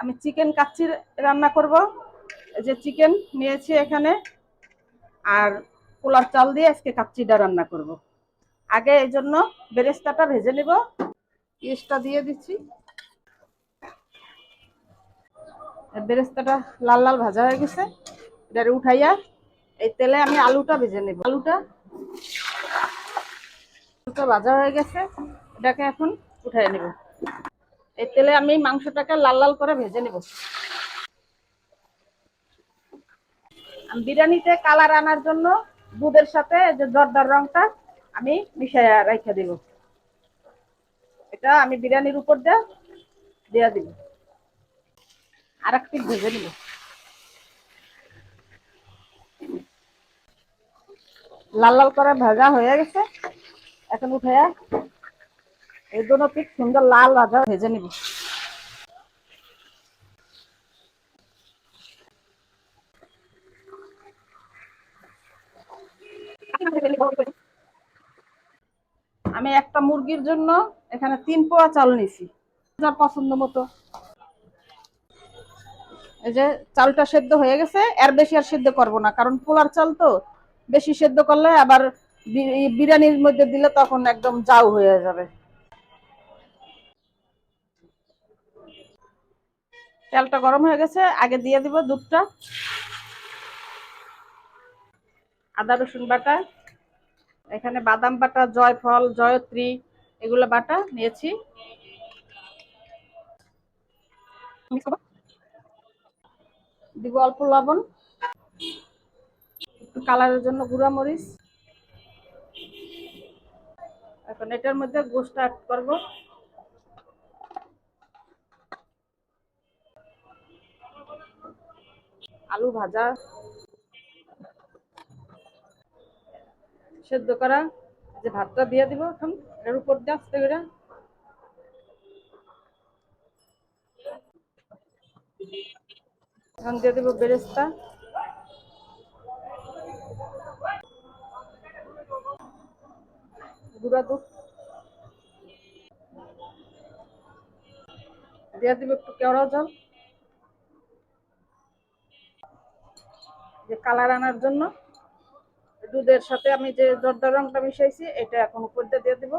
আমি চিকেন কাচ্চি রান্না করব। এই যে চিকেন নিয়েছি এখানে, আর পোলার চাল দিয়ে আজকে কাচ্চিটা রান্না করব। আগে এই জন্য বেরেস্তাটা ভেজে নিব। পেঁয়াজটা দিয়ে দিচ্ছি। বেরেস্তাটা লাল লাল ভাজা হয়ে গেছে, এটা উঠাইয়া এই তেলে আমি আলুটা ভেজে নেব। আলুটা ভাজা হয়ে গেছে, এটাকে এখন উঠাই নেব। এই তেলে আমি মাংসটাকে লাল লাল করে ভেজে নেব। বিরিয়ানিতে কালার আনার জন্য দুধের সাথে যে জর্দার রংটা আমি মিশিয়ে রেখে দিব। এটা আমি বিরিয়ানির উপর দিয়ে দিব। আর একটু ভেজে নিব। লাল লাল করে ভাজা হয়ে গেছে, এখন উঠাইয়া এই দুটো পিঠ সুন্দর লাল ভাজা ভেজে নিব। আমি একটা মুরগির জন্য এখানে 3 পোয়া চাল নিছি, যার পছন্দ মতো। এই যে চালটা সেদ্ধ হয়ে গেছে, এর বেশি আর সেদ্ধ করব না, কারণ পোলার চাল তো বেশি সেদ্ধ করলে আবার বিরিয়ানির মধ্যে দিলে তখন একদম জাউ হয়ে যাবে। তেলটা গরম হয়ে গেছে, আগে দিয়ে দিব দুধটা, আদা রসুন বাটা, এখানে বাদাম বাটা, জয়ফল, জয়ত্রী এগুলো বাটা নিয়েছি। দিব অল্প লবণ, একটু কালারের জন্য গুঁড়া মরিচ। এখন এটার মধ্যে গোশটা অ্যাড করব। আলু ভাজা সেদ্ধ করা যে ভাতটা দিয়ে দিব, এখন এর উপর দিয়ে আস্তে করে এখন দিয়ে দেবো বেরেস্তা, গুঁড়া দুধ দিয়ে দিব, একটু কেওড়া জল, যে কালার আনার জন্য দুধের সাথে আমি যে জর্দার রংটা মিশাইছি এটা এখন উপর দিয়ে দিব।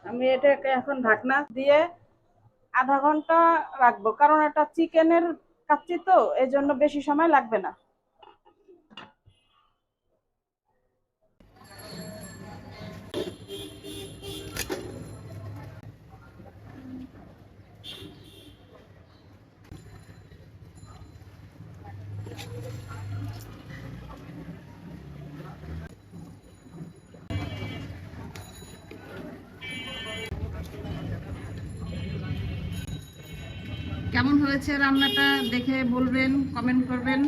আমি এটাকে এখন ঢাকনা দিয়ে আধা ঘন্টা রাখবো, কারণ এটা চিকেনের কাচ্চি তো এই জন্য বেশি সময় লাগবে না। কেমন হয়েছে রান্নাটা দেখে বলবেন, কমেন্ট করবেন।